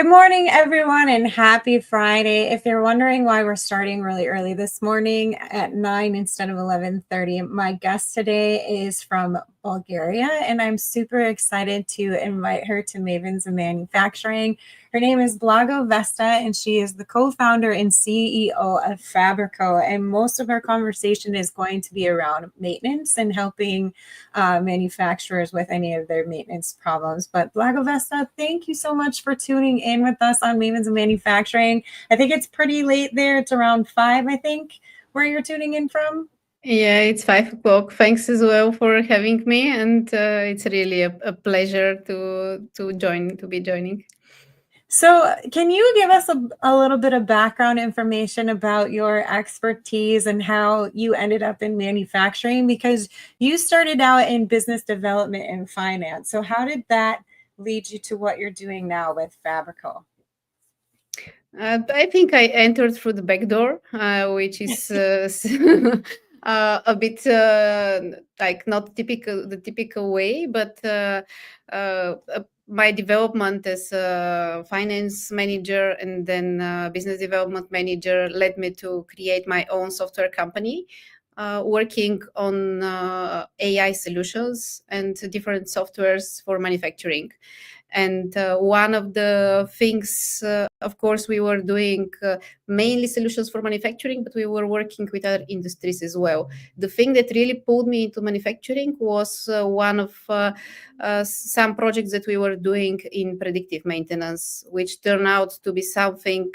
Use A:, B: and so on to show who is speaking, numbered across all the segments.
A: Good morning, everyone, and happy Friday. If you're wondering why we're starting really early this morning at 9 instead of 11:30, my guest today is from Bulgaria, and I'm super excited to invite her to Mavens of Manufacturing. Her name is Blagovesta, and she is the co-founder and CEO of Fabrico, and most of our conversation is going to be around maintenance and helping manufacturers with any of their maintenance problems. But Blagovesta, thank you so much for tuning in with us on Mavens of Manufacturing. I think it's pretty late there. It's around 5, I think, where you're tuning in from.
B: Yeah, it's 5 o'clock. Thanks as well for having me, and it's really a pleasure to be joining.
A: So can you give us a little bit of background information about your expertise and how you ended up in manufacturing? Because you started out in business development and finance. So how did that lead you to what you're doing now with Fabrico?
B: I think I entered through the back door, which is a bit like not the typical way, but my development as a finance manager and then business development manager led me to create my own software company, working on AI solutions and different softwares for manufacturing. And one of the things, of course, we were doing mainly solutions for manufacturing, but we were working with other industries as well. The thing that really pulled me into manufacturing was one of some projects that we were doing in predictive maintenance, which turned out to be something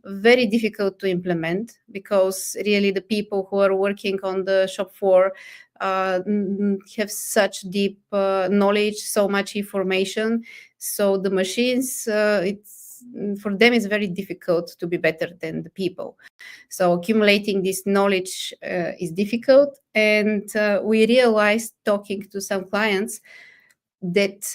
B: very difficult to implement, because really the people who are working on the shop floor have such deep knowledge, so much information. So the machines, for them, it's very difficult to be better than the people. So accumulating this knowledge is difficult. And we realized, talking to some clients, that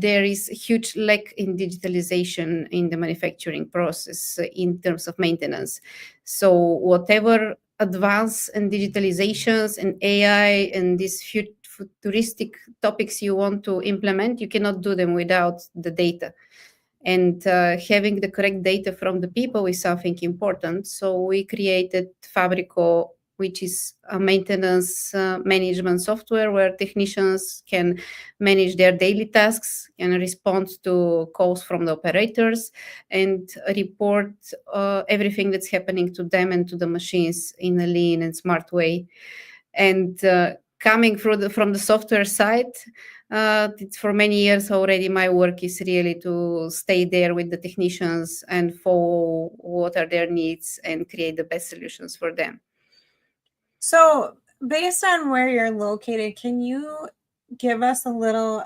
B: there is a huge lack in digitalization in the manufacturing process in terms of maintenance. So whatever advance and digitalizations and AI and these futuristic topics you want to implement, you cannot do them without the data. And having the correct data from the people is something important. So we created Fabrico, which is a maintenance management software where technicians can manage their daily tasks and respond to calls from the operators and report everything that's happening to them and to the machines in a lean and smart way. And coming from the software side, it's for many years already, my work is really to stay there with the technicians and follow what are their needs and create the best solutions for them.
A: So based on where you're located, can you give us a little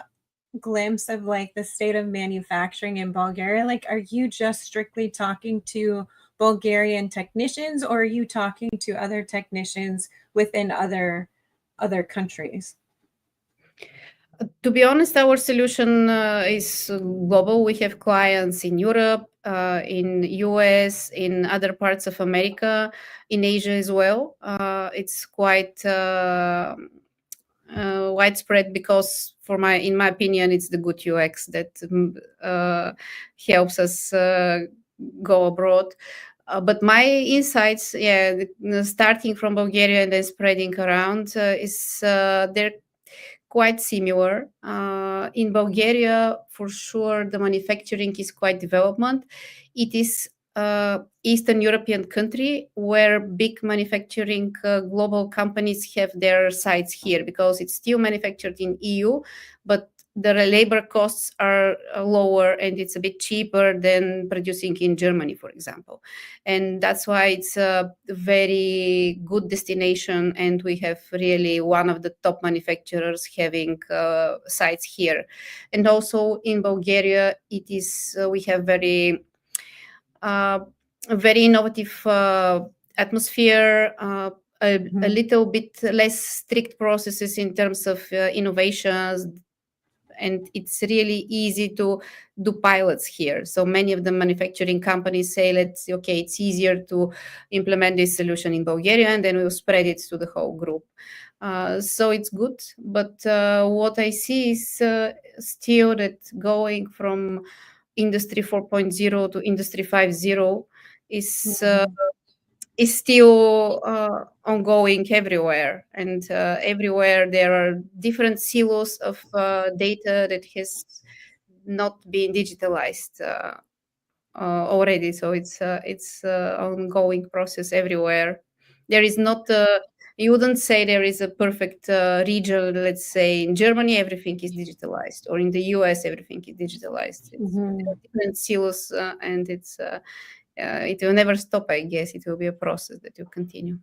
A: glimpse of like the state of manufacturing in Bulgaria? Like, are you just strictly talking to Bulgarian technicians, or are you talking to other technicians within other countries?
B: To be honest, our solution is global. We have clients in Europe, in US, in other parts of America, in Asia as well. It's quite widespread because, in my opinion, it's the good UX that helps us go abroad. But my insights, starting from Bulgaria and then spreading around, is they're quite similar. In Bulgaria, for sure, the manufacturing is quite development. It is Eastern European country where big manufacturing global companies have their sites here, because it's still manufactured in EU, but the labor costs are lower and it's a bit cheaper than producing in Germany, for example. And that's why it's a very good destination. And we have really one of the top manufacturers having sites here. And also in Bulgaria, we have very innovative atmosphere, a little bit less strict processes in terms of innovations. And it's really easy to do pilots here. So many of the manufacturing companies say, it's easier to implement this solution in Bulgaria, and then we'll spread it to the whole group. So it's good. But what I see is still that going from Industry 4.0 to Industry 5.0 is
A: Mhm.
B: is still ongoing everywhere, and everywhere there are different silos of data that has not been digitalized already. So it's ongoing process everywhere. There is not you wouldn't say there is a perfect region. Let's say in Germany everything is digitalized, or in the US everything is digitalized. It's there
A: Mhm.
B: are different silos, and it will never stop. I guess it will be a process that will continue.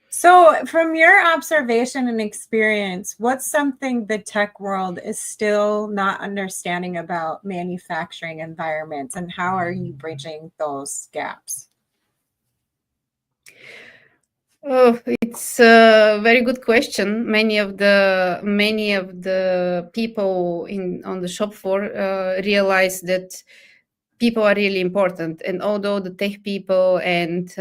A: So, from your observation and experience, what's something the tech world is still not understanding about manufacturing environments, and how are you bridging those gaps?
B: Oh, it's a very good question. Many of the people in on the shop floor realize that people are really important, and although the tech people and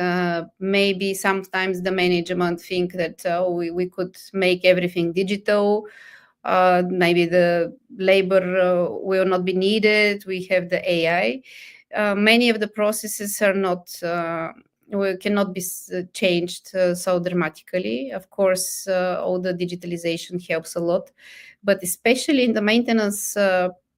B: maybe sometimes the management think that we could make everything digital, maybe the labor will not be needed, we have the AI. Many of the processes are not cannot be changed so dramatically. Of course, all the digitalization helps a lot, but especially in the maintenance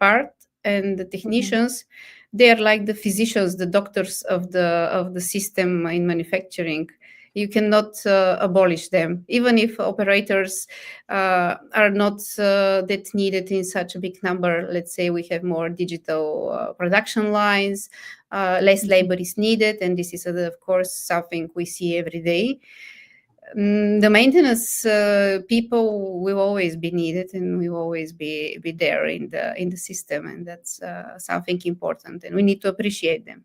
B: part and the
A: Mhm.
B: technicians, they are like the physicians, the doctors of the system in manufacturing. You cannot abolish them, even if operators are not that needed in such a big number. Let's say we have more digital production lines, less labor is needed, and this is of course something we see every day. The maintenance people will always be needed, and will always be there in the system, and that's something important, and we need to appreciate them.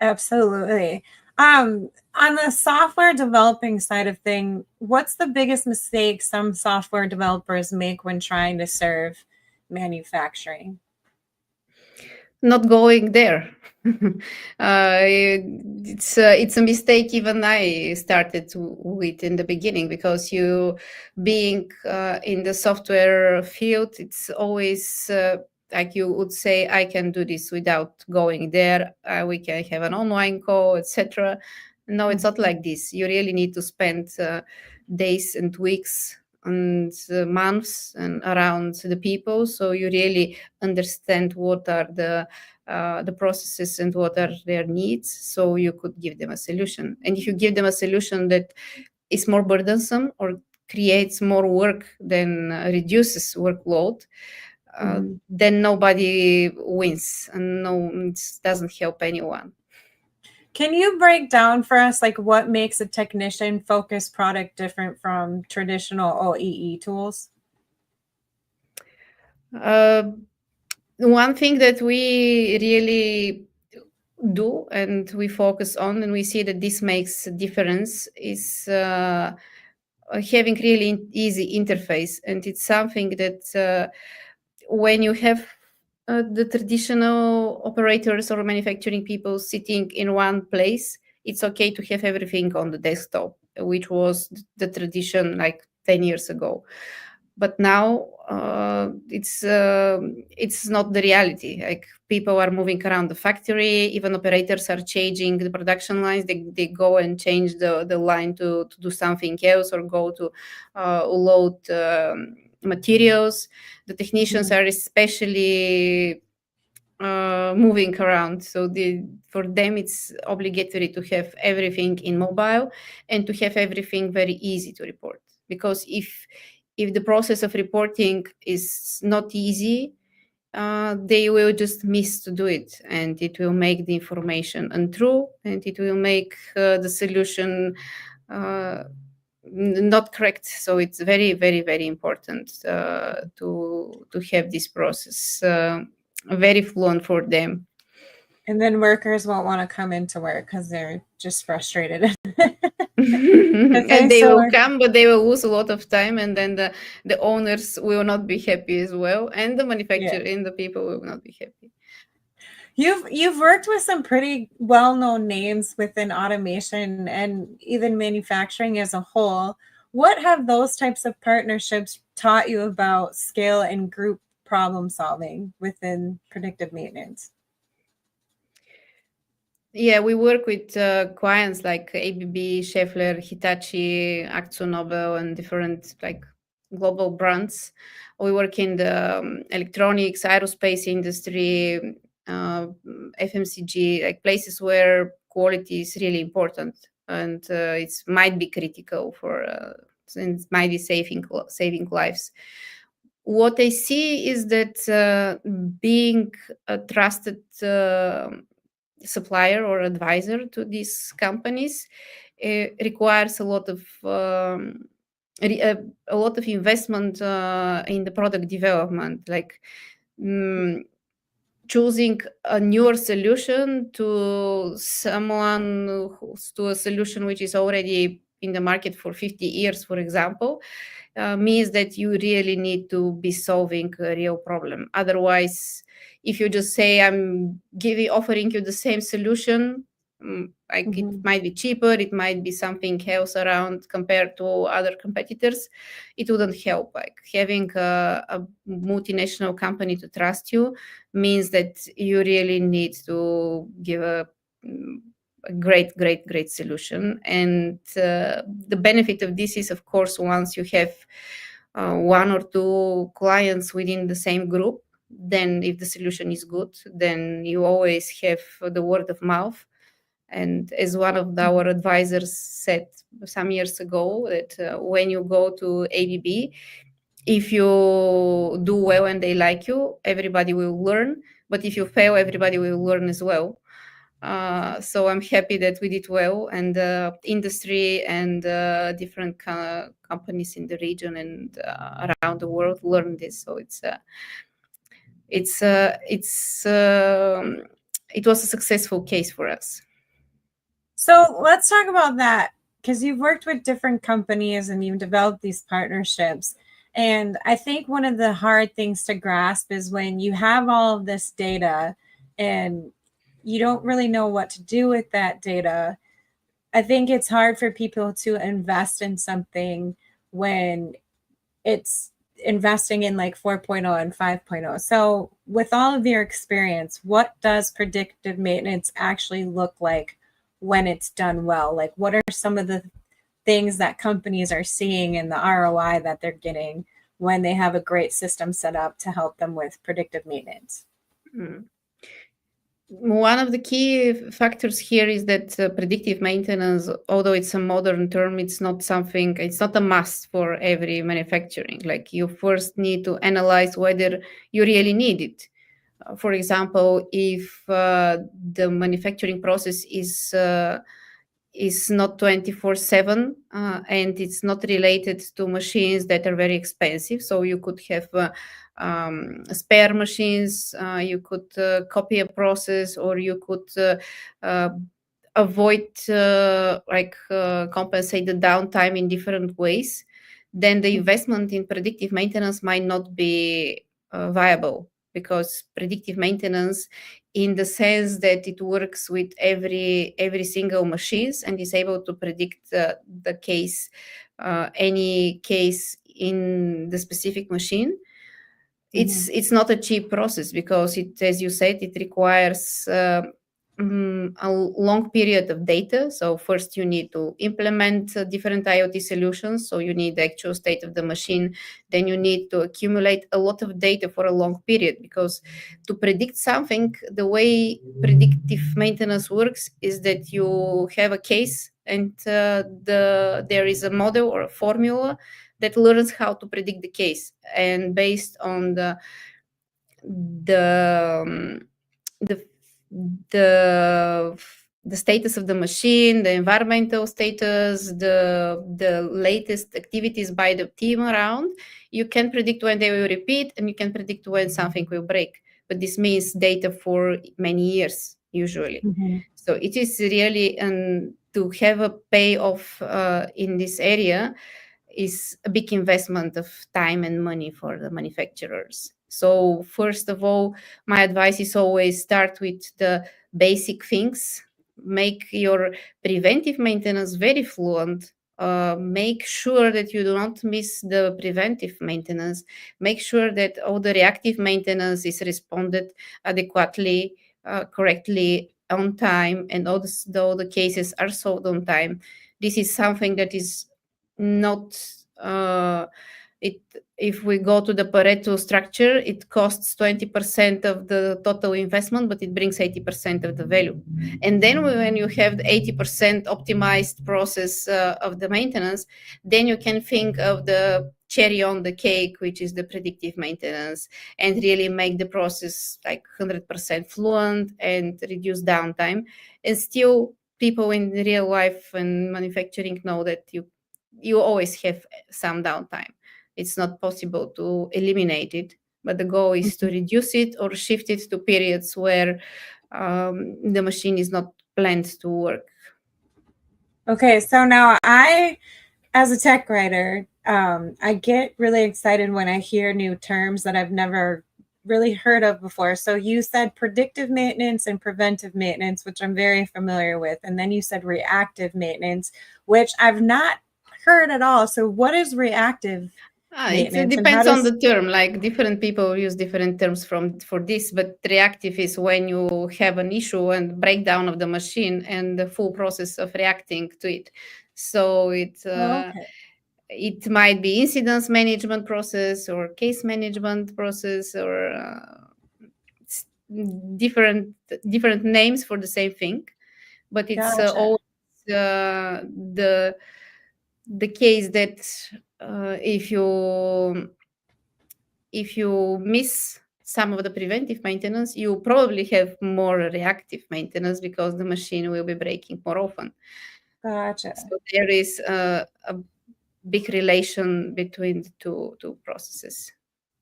A: Absolutely. On the software developing side of thing, what's the biggest mistake some software developers make when trying to serve manufacturing?
B: Not going there. It's a mistake even I started with in the beginning, because you being in the software field, it's always like you would say, I can do this without going there. We can have an online call, etc. No, it's not
A: Mhm.
B: like this. You really need to spend days and weeks and months and around the people, so you really understand what are the processes and what are their needs, so you could give them a solution. And if you give them a solution that is more burdensome or creates more work than reduces workload,
A: Mhm.
B: then nobody wins, and no, it doesn't help anyone.
A: Can you break down for us like what makes a technician focused product different from traditional OEE tools?
B: uh, One thing that we really do and we focus on, and we see that this makes a difference, is having really easy interface. And it's something that when you have the traditional operators or manufacturing people sitting in one place, it's okay to have everything on the desktop, which was the tradition like 10 years ago. But now it's not the reality. Like, people are moving around the factory, even operators are changing the production lines. They go and change the line to do something else, or go to load materials. The technicians
A: Mhm.
B: are especially moving around, so for them it's obligatory to have everything in mobile, and to have everything very easy to report. Because if the process of reporting is not easy, they will just miss to do it, and it will make the information untrue, and it will make the solution uh, not correct. So it's very, very, very important to have this process very fluent for them.
A: And then workers won't want to come into work because they're just frustrated.
B: And
A: Okay,
B: they will
A: so
B: come, but they will lose a lot of time, and then the owners will not be happy as well, and the
A: yeah.
B: manufacturer and the people will not be happy.
A: You've worked with some pretty well-known names within automation and even manufacturing as a whole. What have those types of partnerships taught you about scale and group problem solving within predictive maintenance?
B: Yeah, we work with clients like ABB, Schaeffler, Hitachi, AkzoNobel, and different like global brands. We work in the electronics, aerospace industry, uh, FMCG, like places where quality is really important, and it might be critical for, it might be saving lives. What I see is that being a trusted supplier or advisor to these companies requires a lot of investment in the product development, like mm, choosing a newer solution to someone to a solution which is already in the market for 50 years, for example, means that you really need to be solving a real problem. Otherwise, if you just say I'm offering you the same solution, like it
A: Mhm.
B: might be cheaper, it might be something else around compared to other competitors, it wouldn't help. Like having a multinational company to trust you means that you really need to give a great solution. And the benefit of this is, of course, once you have one or two clients within the same group, then if the solution is good, then you always have the word of mouth. And as one of our advisors said some years ago, that when you go to ABB, if you do well and they like you, everybody will learn. But if you fail, everybody will learn as well. So I'm happy that we did well, and the industry and different companies in the region and around the world learn this. So it was a successful case for us.
A: So let's talk about that, because you've worked with different companies and you've developed these partnerships. And I think one of the hard things to grasp is when you have all of this data and you don't really know what to do with that data. I think it's hard for people to invest in something when it's investing in like 4.0 and 5.0. So, with all of your experience, what does predictive maintenance actually look like when it's done well? Like, what are some of the things that companies are seeing in the ROI that they're getting when they have a great system set up to help them with predictive maintenance?
B: Mm. One of the key factors here is that predictive maintenance, although it's a modern term, it's not a must for every manufacturing. Like you first need to analyze whether you really need it. For example, if the manufacturing process is not 24/7 and it's not related to machines that are very expensive, so you could have spare machines, you could copy a process, or you could uh, avoid compensate the downtime in different ways, then the investment in predictive maintenance might not be viable, because predictive maintenance, in the sense that it works with every single machines and is able to predict the case, any case in the specific machine, it's not a cheap process, because it, as you said, it requires a long period of data. So first you need to implement different IoT solutions, so you need the actual state of the machine. Then you need to accumulate a lot of data for a long period, because to predict something, the way predictive maintenance works is that you have a case, and there is a model or a formula that learns how to predict the case, and based on the um, the the the status of the machine, the environmental status, the latest activities by the team around, you can predict when they will repeat, and you can predict when something will break. But this means data for many years usually.
A: Mm-hmm.
B: So it is really, to have a payoff in this area is a big investment of time and money for the manufacturers. So first of all, my advice is always start with the basic things. Make your preventive maintenance very fluent. Make sure that you do not miss the preventive maintenance. Make sure that all the reactive maintenance is responded adequately, correctly, on time and all the cases are solved on time. This is something that is not it. If we go to the Pareto structure, it costs 20% of the total investment, but it brings 80% of the value. And then when you have the 80% optimized process of the maintenance, then you can think of the cherry on the cake, which is the predictive maintenance, and really make the process like 100% fluent and reduce downtime. And still, people in real life and manufacturing know that you always have some downtime. It's not possible to eliminate it, but the goal is to reduce it or shift it to periods where the machine is not planned to work.
A: Okay, so now as a tech writer, I get really excited when I hear new terms that I've never really heard of before. So you said predictive maintenance and preventive maintenance, which I'm very familiar with. And then you said reactive maintenance, which I've not heard at all. So what is reactive
B: It
A: maintenance and how
B: depends on
A: does...
B: the term. Like different people use different terms for this, but reactive is when you have an issue and breakdown of the machine and the full process of reacting to it. So
A: okay.
B: it might be incidence management process or case management process or different names for the same thing, but it's
A: Gotcha.
B: always the case that if you miss some of the preventive maintenance, you probably have more reactive maintenance because the machine will be breaking more often.
A: Gotcha.
B: So there is a big relation between the two processes.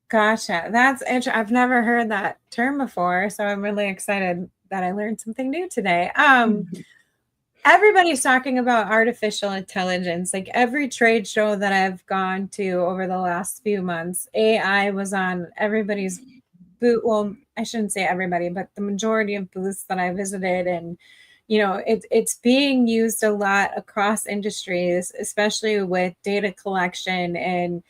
A: Gotcha. That's interesting. I've never heard that term before, so I'm really excited that I learned something new today. Everybody's talking about artificial intelligence. Like every trade show that I've gone to over the last few months, AI was on everybody's booth. Well, I shouldn't say everybody, but the majority of booths that I visited, and it's being used a lot across industries, especially with data collection and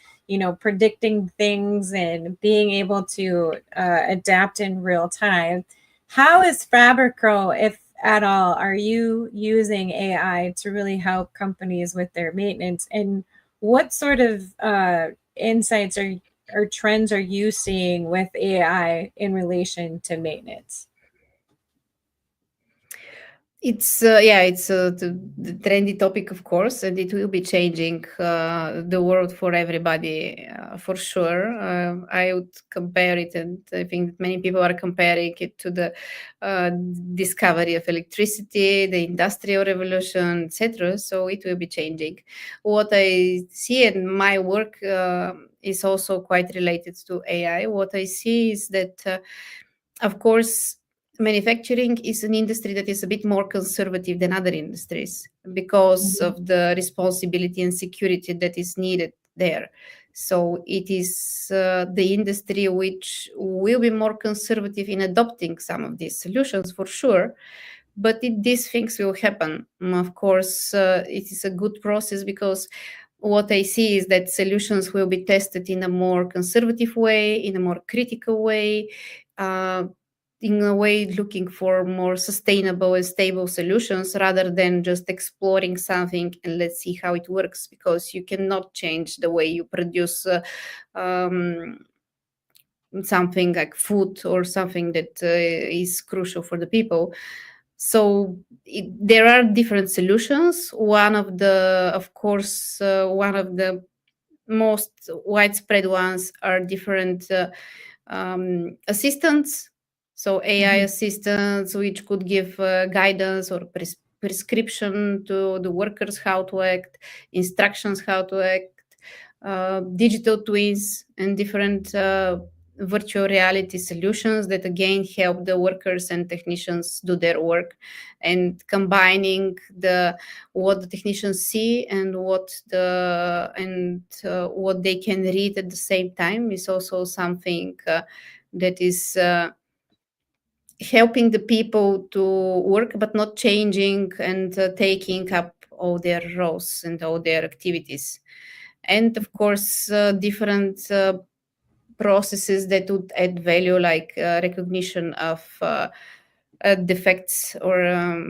A: predicting things and being able to adapt in real time. How is Fabrico, if at all, are you using AI to really help companies with their maintenance? And what sort of insights or trends are you seeing with AI in relation to maintenance?
B: It's the trendy topic, of course, and it will be changing the world for everybody for sure. I would compare it, and I think that many people are comparing it to the discovery of electricity, the industrial revolution, etc. So it will be changing. What I see in my work is also quite related to AI. What I see is that, of course, manufacturing is an industry that is a bit more conservative than other industries because of the responsibility and security that is needed there. So it is the industry which will be more conservative in adopting some of these solutions for sure. But these things will happen. Of course, it is a good process because what I see is that solutions will be tested in a more conservative way, in a more critical way, in a way looking for more sustainable and stable solutions rather than just exploring something and let's see how it works, because you cannot change the way you produce something like food or something that is crucial for the people. So there are different solutions. One of the most widespread ones are different assistants. So AI assistants, which could give guidance or prescription to the workers how to act, instructions how to act, digital twins, and different virtual reality solutions that again help the workers and technicians do their work, and combining what the technicians see and what they can read at the same time is also something that is helping the people to work but not changing and taking up all their roles and all their activities. And of course different processes that would add value, like recognition of defects or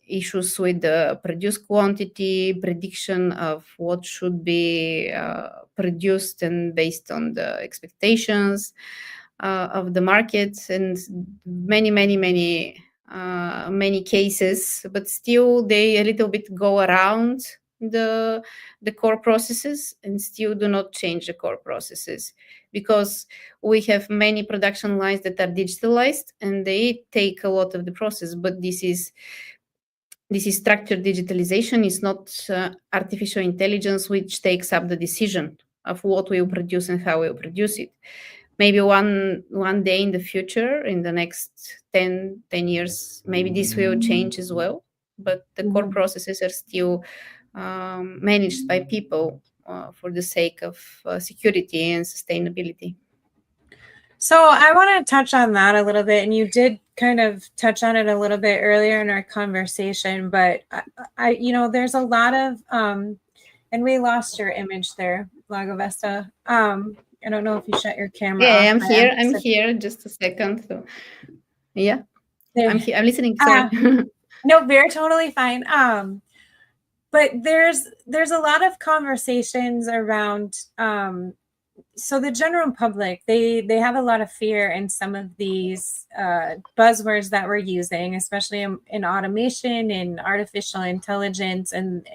B: issues with the produced quantity, prediction of what should be produced and based on the expectations of the market, and many cases. But still, they a little bit go around the core processes and still do not change the core processes, because we have many production lines that are digitalized and they take a lot of the process. But this is structured digitalization. Is not artificial intelligence which takes up the decision of what we will produce and how we will produce it. Maybe one day in the future, in the next 10 years, maybe this will change as well. But the core processes are still managed by people for the sake of security and sustainability.
A: So I want to touch on that a little bit, and you did kind of touch on it a little bit earlier in our conversation, but I there's a lot of, and we lost your image there, Blagovesta. I don't know if you shut your camera off.
B: Yeah, I'm here. Just a second. So, yeah, I'm here. I'm listening. Sorry.
A: No, we're totally fine. But there's a lot of conversations around, so the general public, they have a lot of fear in some of these buzzwords that we're using, especially in automation and artificial intelligence. And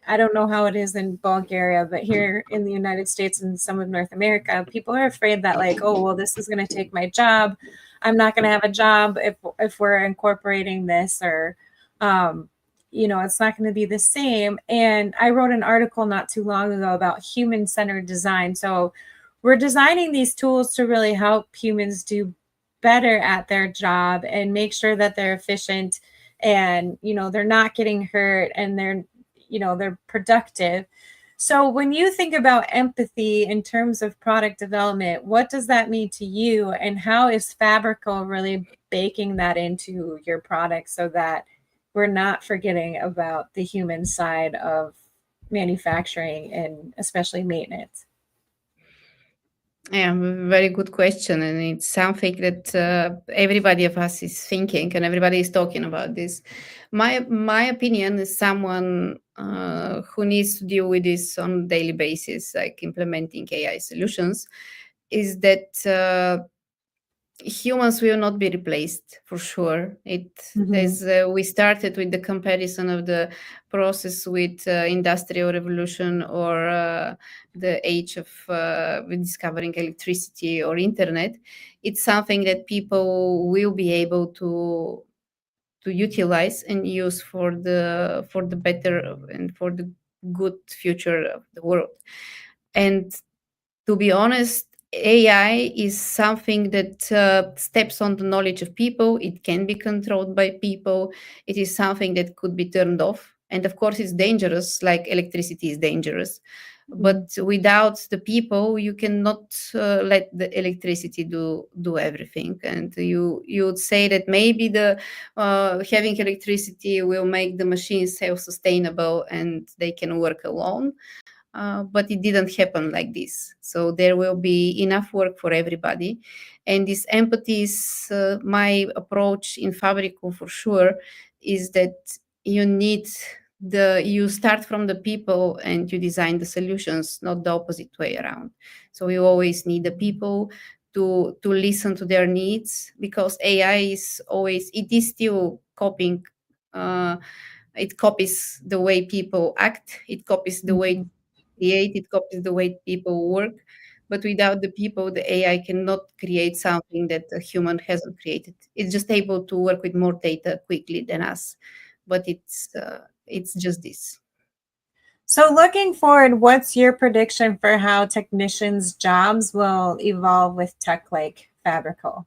A: I don't know how it is in Bulgaria, but here in the United States and some of North America, people are afraid that, like, oh, well, this is going to take my job. I'm not going to have a job if we're incorporating this, or it's not going to be the same. And I wrote an article not too long ago about human-centered design. So we're designing these tools to really help humans do better at their job and make sure that they're efficient and, they're not getting hurt and they're productive. So when you think about empathy in terms of product development, what does that mean to you? And how is Fabrico really baking that into your product so that we're not forgetting about the human side of manufacturing and especially maintenance?
B: Yeah, very good question, and it's something that everybody of us is thinking, and everybody is talking about this. My opinion is someone who needs to deal with this on a daily basis, like implementing AI solutions, is that humans will not be replaced for sure. As we started with the comparison of the process with industrial revolution or the age of discovering electricity or internet, it's something that people will be able to utilize and use for the better and for the good future of the world. And to be honest, AI is something that steps on the knowledge of people. It can be controlled by people. It is something that could be turned off. And of course, it's dangerous, like electricity is dangerous. But without the people, you cannot let the electricity do everything. And you would say that maybe the having electricity will make the machines self-sustainable and they can work alone. But it didn't happen like this. So there will be enough work for everybody. And this empathy is my approach in Fabrico for sure, is that you start from the people and you design the solutions, not the opposite way around. So you always need the people to listen to their needs, because AI is still copying. It copies the way people act. It copies the way create, it copies the way people work. But without the people, the AI cannot create something that a human hasn't created. It's just able to work with more data quickly than us. But it's just this.
A: So looking forward, what's your prediction for how technicians' jobs will evolve with tech like Fabrico?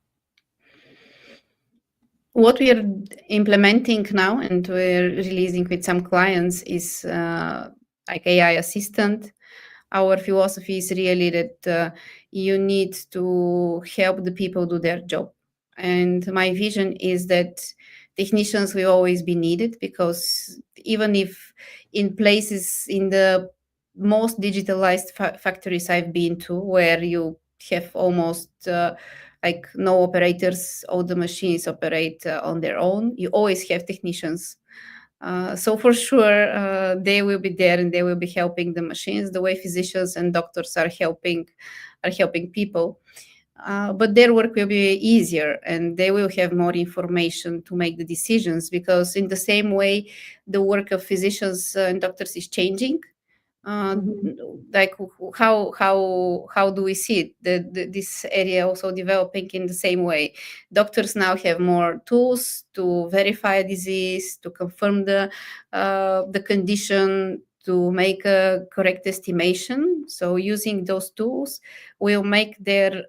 B: What we are implementing now and we're releasing with some clients is like AI assistant. Our philosophy is really that you need to help the people do their job. And my vision is that technicians will always be needed, because even if in places, in the most digitalized factories I've been to, where you have almost like no operators, all the machines operate on their own. You always have technicians. So for sure, they will be there and they will be helping the machines the way physicians and doctors are helping people. But their work will be easier and they will have more information to make the decisions, because in the same way the work of physicians and doctors is changing. Like how do we see it? This area also developing in the same way. Doctors now have more tools to verify a disease, to confirm the condition, to make a correct estimation. So using those tools will make their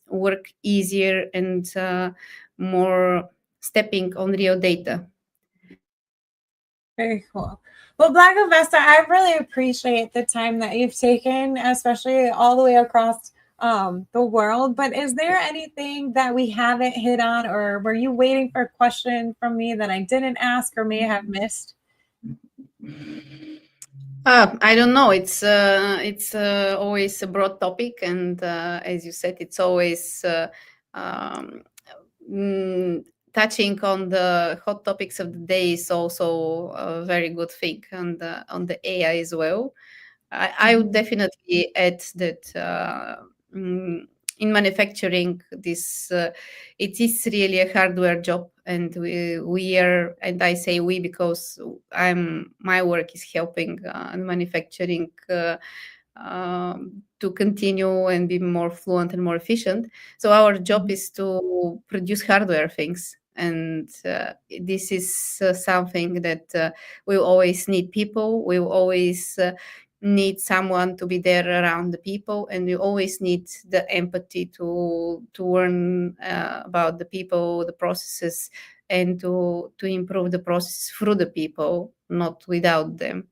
B: work easier and more stepping on real data.
A: Very cool. Well, Blagovesta, I really appreciate the time that you've taken, especially all the way across the world. But is there anything that we haven't hit on, or were you waiting for a question from me that I didn't ask or may have missed?
B: I don't know. It's always a broad topic, and as you said, it's always touching on the hot topics of the day is also a very good thing, and on the AI as well. I would definitely add that in manufacturing, this it is really a hardware job, and we are, and I say we because my work is helping manufacturing to continue and be more fluent and more efficient. So our job is to produce hardware things. And this is something that we'll always need people. We'll always need someone to be there around the people, and we always need the empathy to learn about the people, the processes, and to improve the process through the people, not without them.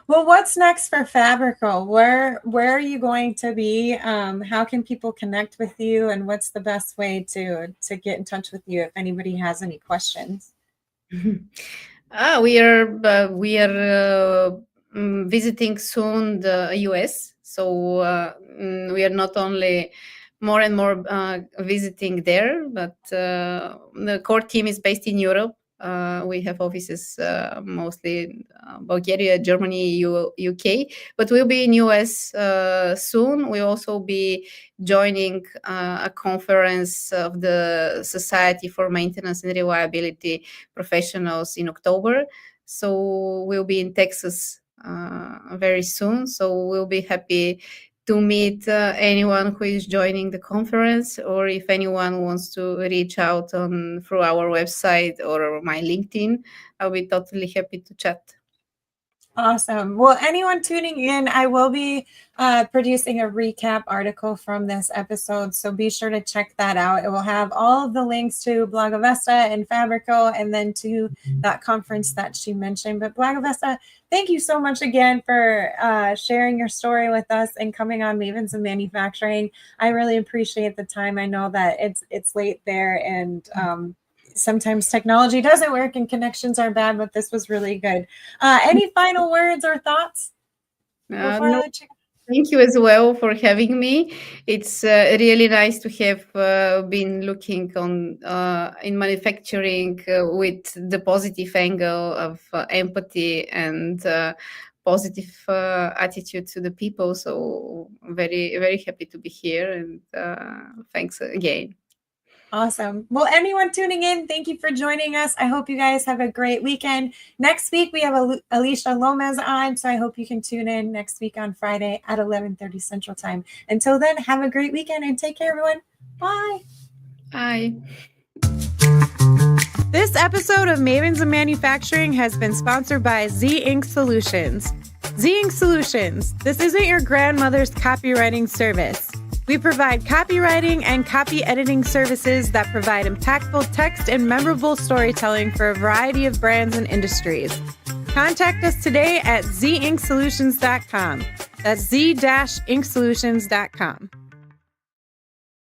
A: Well, what's next for Fabrico? Where are you going to be? How can people connect with you, and what's the best way to get in touch with you if anybody has any questions?
B: We are visiting soon the US, so we are not only more and more visiting there, but the core team is based in Europe. We have offices mostly in Bulgaria, Germany, UK, but we'll be in US soon. We'll also be joining a conference of the Society for Maintenance and Reliability Professionals in October. So we'll be in Texas very soon. So we'll be happy to meet anyone who is joining the conference, or if anyone wants to reach out through our website or my LinkedIn, I'll be totally happy to chat.
A: Awesome. Well, anyone tuning in, I will be producing a recap article from this episode, so be sure to check that out. It will have all of the links to Blagovesta and Fabrico, and then to that conference that she mentioned. But Blagovesta, thank you so much again for sharing your story with us and coming on Mavens of Manufacturing. I really appreciate the time. I know that it's late there, and sometimes technology doesn't work and connections are bad, but this was really good. Any final words or thoughts?
B: No. Thank you as well for having me. It's really nice to have been looking on in manufacturing with the positive angle of empathy and positive attitude to the people. So very, very happy to be here, and thanks again.
A: Awesome. Well, anyone tuning in, thank you for joining us. I hope you guys have a great weekend. Next week, we have Alicia Lomez on, so I hope you can tune in next week on Friday at 11:30 Central Time. Until then, have a great weekend and take care, everyone. Bye.
B: Bye.
A: This episode of Mavens of Manufacturing has been sponsored by Z Ink Solutions. Z Ink Solutions. This isn't your grandmother's copywriting service. We provide copywriting and copy editing services that provide impactful text and memorable storytelling for a variety of brands and industries. Contact us today at zinkSolutions.com. That's z-inksolutions.com.